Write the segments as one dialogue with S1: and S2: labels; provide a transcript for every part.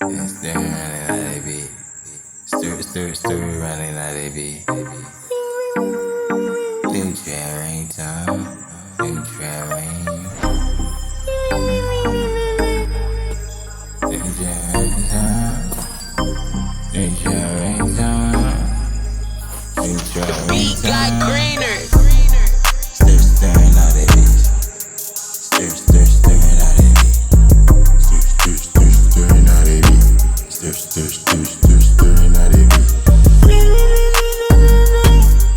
S1: Stir running like they be. Stir running like they be. New trap ringtone. New trap ring. New trap ringtone. New trap ringtone. New trap ringtone.
S2: Beat got greener.
S1: Stirring like they be. Stirring like they be. Stirring like they be. Stirring like they be.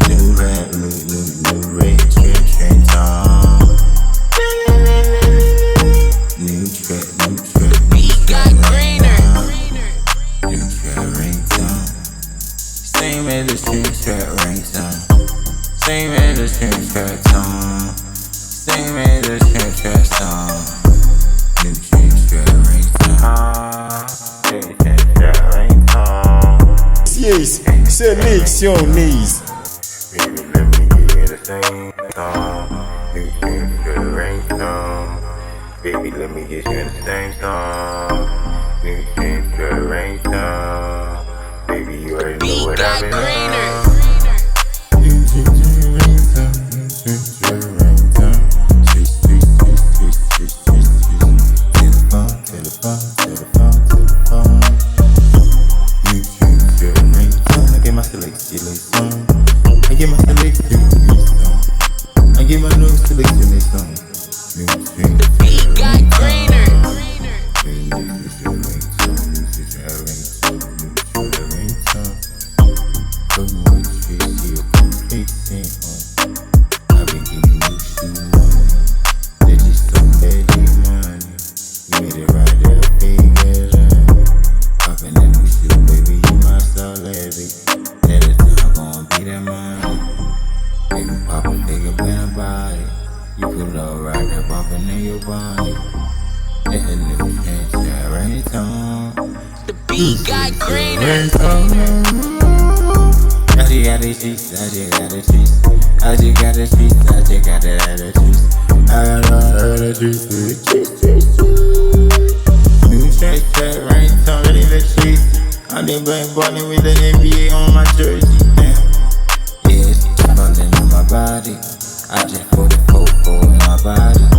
S1: New red trap song. New trap.
S2: Beat got greener.
S1: New trap ringtone. Same as the trap ringtone. Same as the trap song. Same as the trap song. New trap ringtone.
S3: Yes, selecciones.
S1: Baby, let me hear the same song. New trap ringtone. Baby, let me get you in the same song. New trap ringtone. Baby, you already know
S2: Beat
S1: what
S2: got
S1: I've been
S2: greener.
S1: on. New trap ringtone. New trap ringtone. Telephone. New trap ringtone. I get my selection song. I get my selection song. I get my new selection song. New trap
S2: Beat got greener.
S1: I've been getting used to money. They just so bad, they money. You made it right there, figure it out. Poppin' that new shoe, baby, you my soul, baby. That is not gonna be that money. Baby, pop a figure in a body. You could all right there, poppin' in your body. That new trap ringtone.
S2: The beat got greener.
S1: I just got the cheese. I just got the cheese. I got the cheese. I got all the cheese. New trap ringtone, ready for cheese. I'm the brain ballin' with the NBA on my jersey. Damn. Yeah, it's falling on my body. I just put a 4-4 in my body.